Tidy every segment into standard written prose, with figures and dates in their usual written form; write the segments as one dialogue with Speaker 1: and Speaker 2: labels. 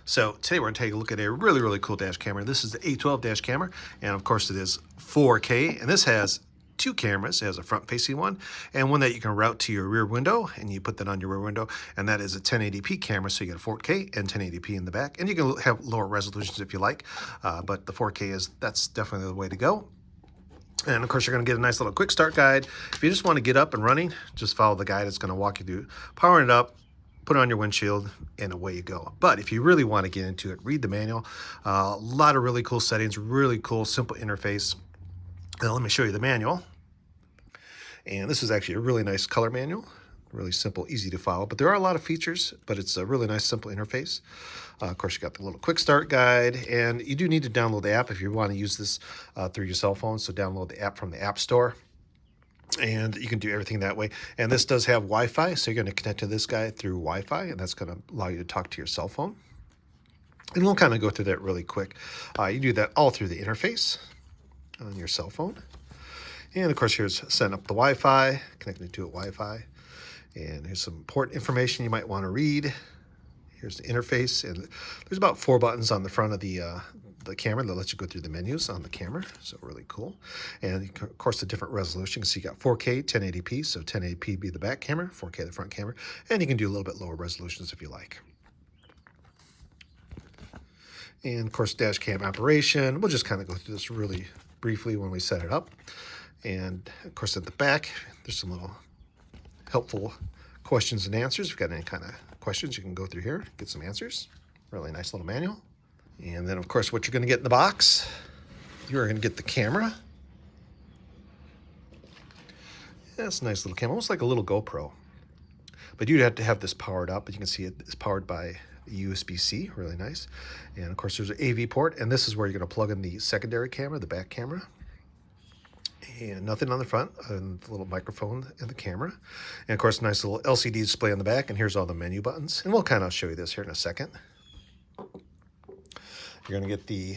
Speaker 1: So today we're going to take a look at a really cool dash camera. This is the A12 dash camera, and of course it is 4K, and this has two cameras. It has a front-facing one and one that you can route to your rear window, and you put that on your rear window, and that is a 1080p camera, so you get a 4K and 1080p in the back, and you can have lower resolutions if you like, but the 4K that's definitely the way to go. And of course, you're going to get a nice little quick start guide. If you just want to get up and running, just follow the guide. It's going to walk you through powering it up, put it on your windshield, and away you go. But if you really want to get into it, read the manual. A lot of really cool settings, really cool, simple interface. Now, let me show you the manual. And this is actually a really nice color manual. Really simple, easy to follow. But there are a lot of features, but it's a really nice, simple interface. Of course, you got the little quick start guide, and you do need to download the app if you want to use this through your cell phone. So download the app from the App Store, and you can do everything that way. And this does have Wi-Fi, so you're going to connect to this guy through Wi-Fi, and that's going to allow you to talk to your cell phone. And we'll kind of go through that really quick. You do that all through the interface on your cell phone. And of course, here's setting up the Wi-Fi, connecting to a Wi-Fi. And here's some important information you might want to read. Here's the interface, and there's about 4 buttons on the front of the camera that lets you go through the menus on the camera, so really cool. And of course, the different resolutions. So you got 4K, 1080p, so 1080p be the back camera, 4K the front camera, and you can do a little bit lower resolutions if you like. And of course, dash cam operation. We'll just kind of go through this really briefly when we set it up. And of course, at the back, there's some little helpful questions and answers. If you've got any kind of questions, you can go through here, get some answers. Really nice little manual. And then, of course, what you're going to get in the box, you're going to get the camera. That's a nice little camera, almost like a little GoPro. But you'd have to have this powered up, but you can see it's powered by USB-C, really nice. And of course, there's an AV port, and this is where you're going to plug in the secondary camera, the back camera. And nothing on the front, and the little microphone in the camera. And of course, nice little LCD display on the back, and here's all the menu buttons. And we'll kind of show you this here in a second. You're gonna get the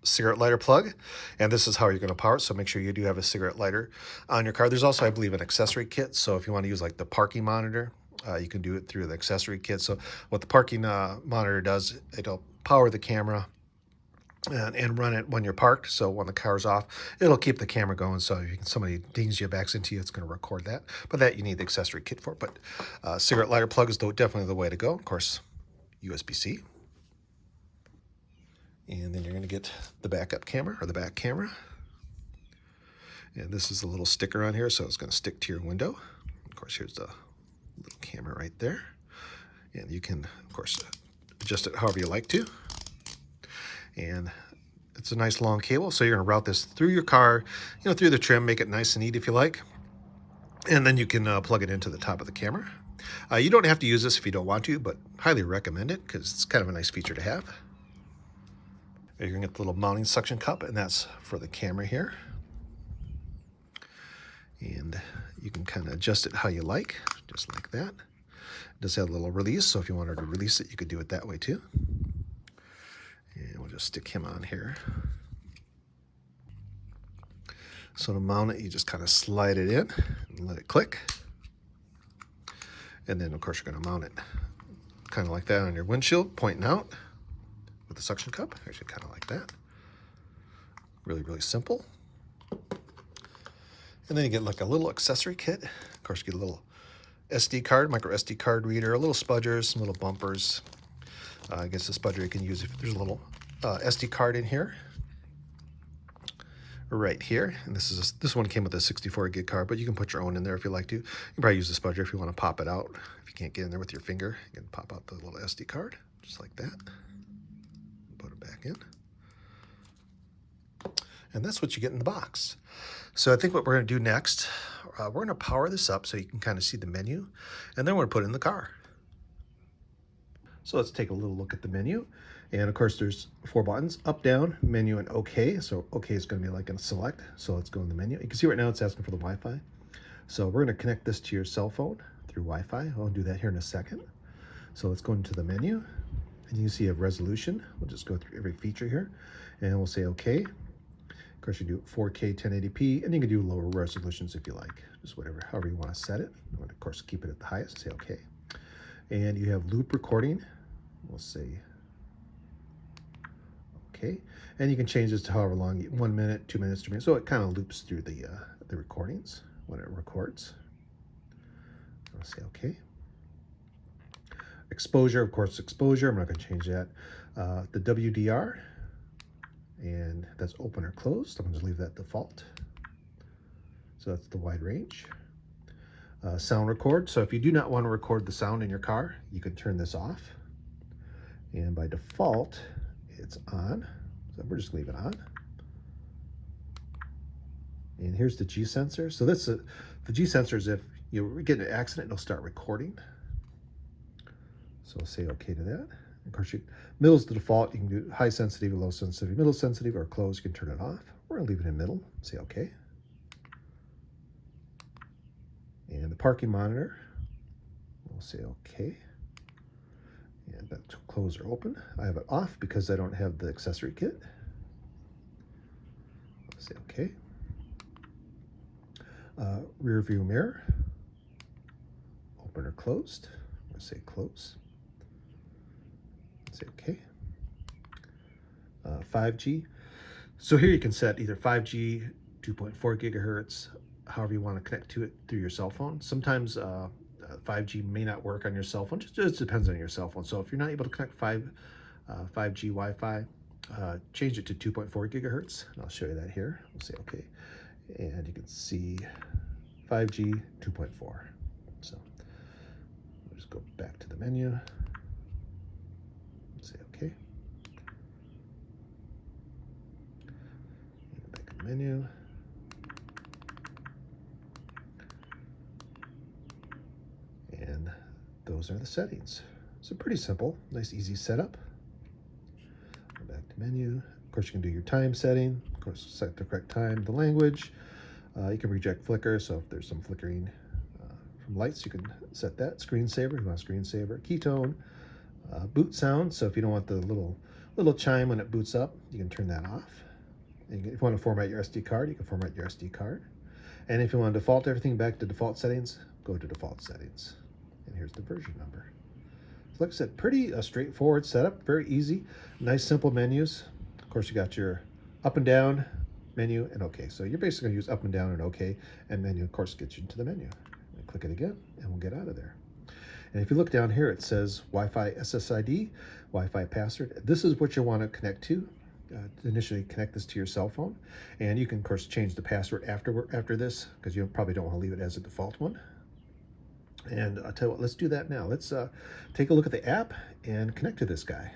Speaker 1: cigarette lighter plug, and this is how you're gonna power it, so make sure you do have a cigarette lighter on your car. There's also, I believe, an accessory kit, so if you wanna use like the parking monitor, you can do it through the accessory kit. So what the parking monitor does, it'll power the camera and run it when you're parked. So when the car's off, it'll keep the camera going. So if somebody dings you, backs into you, it's going to record that. But that you need the accessory kit for. But cigarette lighter plug is definitely the way to go. Of course, USB-C. And then you're going to get the backup camera or the back camera. And this is a little sticker on here, so it's going to stick to your window. Of course, here's the little camera right there. And you can, of course, adjust it however you like to. And it's a nice long cable, so you're going to route this through your car, through the trim, make it nice and neat if you like. And then you can plug it into the top of the camera. You don't have to use this if you don't want to, but highly recommend it because it's kind of a nice feature to have. You're going to get the little mounting suction cup, and that's for the camera here. And you can kind of adjust it how you like, just like that. It does have a little release, so if you wanted to release it, you could do it that way too. And we'll just stick him on here. So to mount it, you just kind of slide it in and let it click. And then, of course, you're going to mount it kind of like that on your windshield, pointing out with the suction cup. Actually, kind of like that. Really simple. And then you get like a little accessory kit. Of course, you get a little SD card, micro SD card reader, a little spudgers, some little bumpers. I guess the spudger you can use if there's a little SD card in here, right here. And this one came with a 64 gig card, but you can put your own in there if you like to. You can probably use the spudger if you want to pop it out. If you can't get in there with your finger, you can pop out the little SD card, just like that. Put it back in. And that's what you get in the box. So I think what we're going to do next, we're going to power this up so you can kind of see the menu, and then we're going to put it in the car. So let's take a little look at the menu. And of course, there's 4 buttons, up, down, menu, and OK. So OK is going to be like a select. So let's go in the menu. You can see right now it's asking for the Wi-Fi. So we're going to connect this to your cell phone through Wi-Fi. I'll do that here in a second. So let's go into the menu. And you can see you have resolution. We'll just go through every feature here. And we'll say OK. Of course, you do 4K 1080p. And you can do lower resolutions if you like. Just however you want to set it. And of course, keep it at the highest. Say OK. And you have loop recording. We'll say OK. And you can change this to however long, 1 minute, 2 minutes, 3 minutes. So it kind of loops through the recordings when it records. I'll say OK. Exposure, of course, exposure. I'm not going to change that. The WDR, and that's open or closed. I'm going to leave that default. So that's the wide range. Sound record. So if you do not want to record the sound in your car, you can turn this off. And by default, it's on. So we're just going to leave it on. And here's the G sensor. So this the G sensor is if you get in an accident, it'll start recording. So we'll say OK to that. Of course, middle's the default. You can do high sensitivity, low sensitivity, middle sensitive, or closed. You can turn it off. We're going to leave it in middle. Say OK. And the parking monitor, we'll say OK. And that's close or open. I have it off because I don't have the accessory kit. I'll say OK. Rear view mirror, open or closed. I'll say close. Say OK. 5G. So here you can set either 5G, 2.4 gigahertz, however you want to connect to it through your cell phone. Sometimes 5G may not work on your cell phone. Just depends on your cell phone. So if you're not able to connect 5G Wi-Fi, change it to 2.4 gigahertz. And I'll show you that here. We'll say OK. And you can see 5G 2.4. So we'll just go back to the menu. Say OK. Back to the menu. And those are the settings. So pretty simple, nice easy setup. Go back to menu. Of course, you can do your time setting. Of course, set the correct time, the language. You can reject flicker, so if there's some flickering from lights, you can set that. Screensaver, you want a screensaver. Ketone, boot sound, so if you don't want the little chime when it boots up, you can turn that off. And if you want to format your SD card, you can format your SD card. And if you want to default everything back to default settings, go to default settings. And here's the version number. So like I said, pretty straightforward setup, very easy, nice simple menus. Of course, you got your up and down menu and OK. So you're basically going to use up and down and OK, and menu, of course, gets you into the menu. And click it again, and we'll get out of there. And if you look down here, it says Wi-Fi SSID, Wi-Fi password. This is what you want to connect to. Initially connect this to your cell phone, and you can, of course, change the password after this, because you probably don't want to leave it as a default one. And I'll tell you what, let's do that now. Let's take a look at the app and connect to this guy.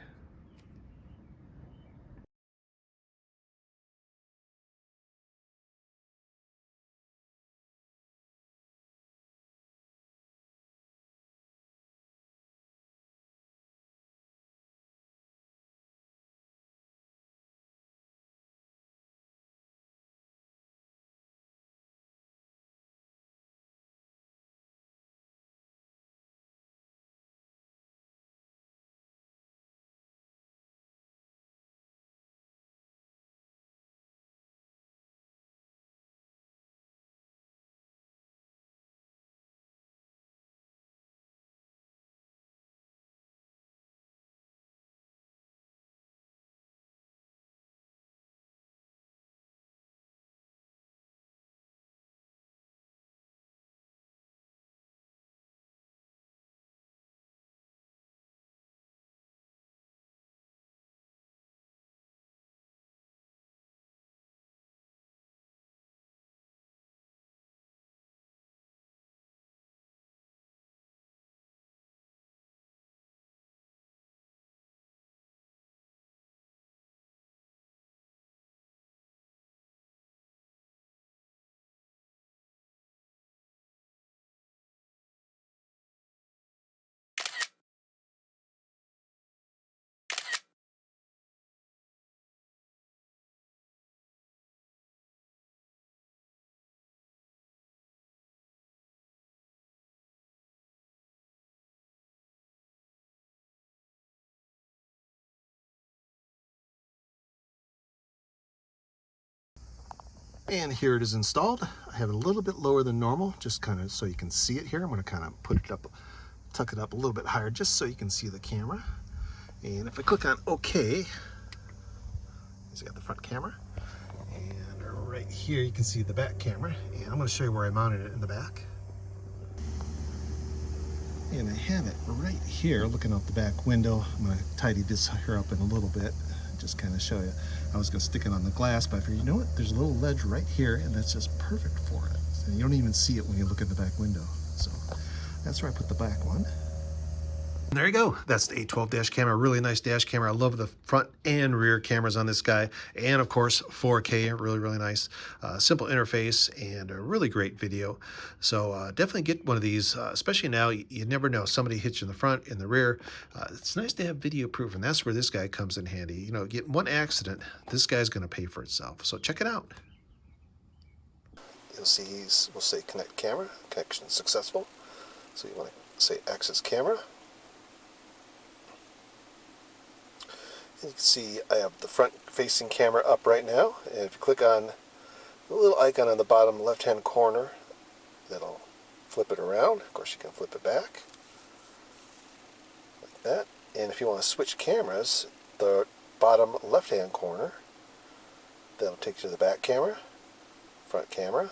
Speaker 1: And here it is installed. I have it a little bit lower than normal, just kind of so you can see it here. I'm going to kind of put it up, tuck it up a little bit higher, just so you can see the camera. And if I click on OK, So you got the front camera, and right here you can see the back camera. And I'm going to show you where I mounted it in the back. And I have it right here looking out the back window. I'm going to tidy this here up in a little bit, just kind of show you. I was going to stick it on the glass, but I figured, you know what, there's a little ledge right here, and that's just perfect for it. And you don't even see it when you look at the back window. So that's where I put the back one. And there you go. That's the A12 dash camera. Really nice dash camera. I love the front and rear cameras on this guy. And of course, 4K, really, really nice. Simple interface and a really great video. So definitely get one of these, especially now. You never know. Somebody hits you in the front, in the rear. It's nice to have video proof, and that's where this guy comes in handy. You know, get one accident, this guy's going to pay for itself. So check it out. You'll see we'll say connect camera, connection successful. So you want to say access camera. And you can see I have the front facing camera up right now, and if you click on the little icon on the bottom left hand corner, that'll flip it around. Of course you can flip it back like that. And if you want to switch cameras, the bottom left hand corner, that'll take you to the back camera, front camera,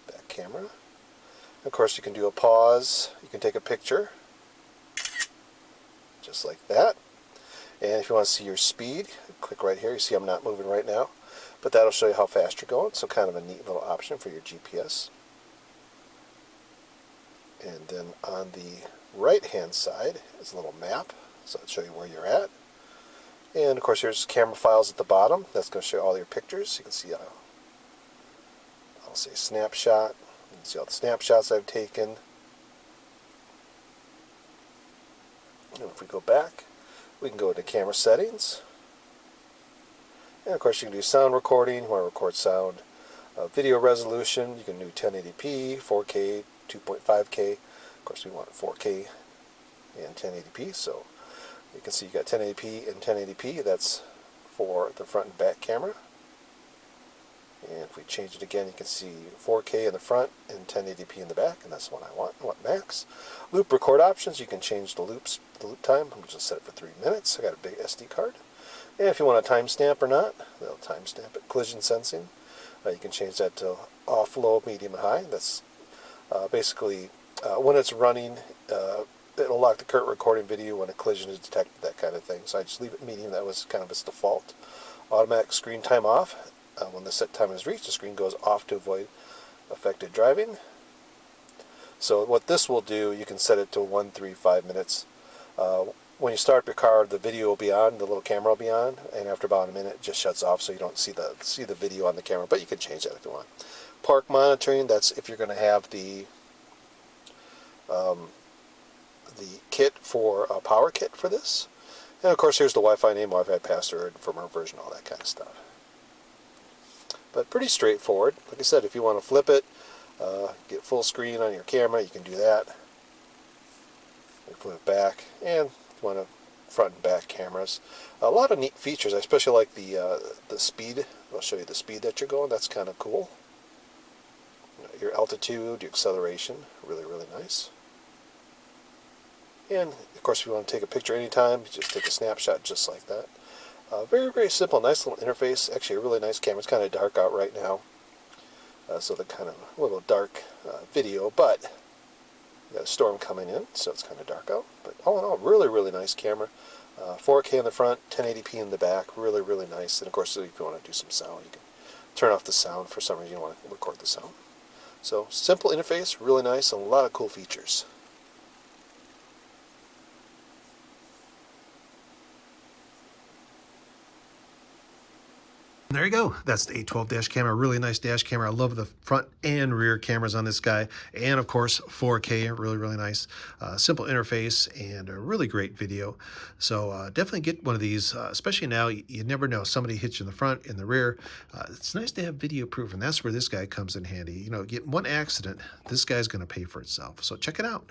Speaker 1: back camera. And of course you can do a pause, you can take a picture just like that. And if you want to see your speed, click right here. You see I'm not moving right now, but that'll show you how fast you're going. So kind of a neat little option for your GPS. And then on the right hand side is a little map, so it'll show you where you're at. And of course here's camera files at the bottom. That's going to show all your pictures. You can see I'll say snapshot. You can see all the snapshots I've taken. And if we go back, we can go to camera settings, and of course you can do sound recording. You want to record sound, video resolution. You can do 1080p, 4K, 2.5K. Of course we want 4K and 1080p, so you can see you got 1080p and 1080p. That's for the front and back camera. And if we change it again, you can see 4K in the front and 1080p in the back, and that's what I want. I want max. Loop record options, you can change the loop time. I'm just set it for 3 minutes. I got a big SD card. And if you want a timestamp or not, they'll timestamp it. Collision sensing, you can change that to off, low, medium, and high. That's basically when it's running, it'll lock the current recording video when a collision is detected, that kind of thing. So I just leave it medium. That was kind of its default. Automatic screen time off. When the set time is reached, the screen goes off to avoid affected driving. So what this will do, you can set it to 1, 3, 5 minutes. When you start your car, the video will be on, the little camera will be on, and after about a minute, it just shuts off, so you don't see the video on the camera. But you can change that if you want. Park monitoring, that's if you're going to have the kit for a power kit for this. And of course, here's the Wi-Fi name, Wi-Fi password, firmware version, all that kind of stuff. But pretty straightforward. Like I said, if you want to flip it, get full screen on your camera, you can do that. You flip it back, and if you want to front and back cameras. A lot of neat features. I especially like the speed. I'll show you the speed that you're going. That's kind of cool. Your altitude, your acceleration, really, really nice. And of course, if you want to take a picture anytime, you just take a snapshot just like that. Very, very simple, nice little interface. Actually, a really nice camera. It's kind of dark out right now, so the kind of a little dark video, but you got a storm coming in, so it's kind of dark out. But all in all, really, really nice camera. 4K in the front, 1080p in the back. Really, really nice. And of course, if you want to do some sound, you can turn off the sound for some reason you want to record the sound. So simple interface, really nice, and a lot of cool features. There you go. That's the A12 dash camera. Really nice dash camera. I love the front and rear cameras on this guy. And of course, 4K, really, really nice. Simple interface and a really great video. So definitely get one of these, especially now. You never know. Somebody hits you in the front, in the rear. It's nice to have video proof, and that's where this guy comes in handy. You know, get one accident, this guy's going to pay for itself. So check it out.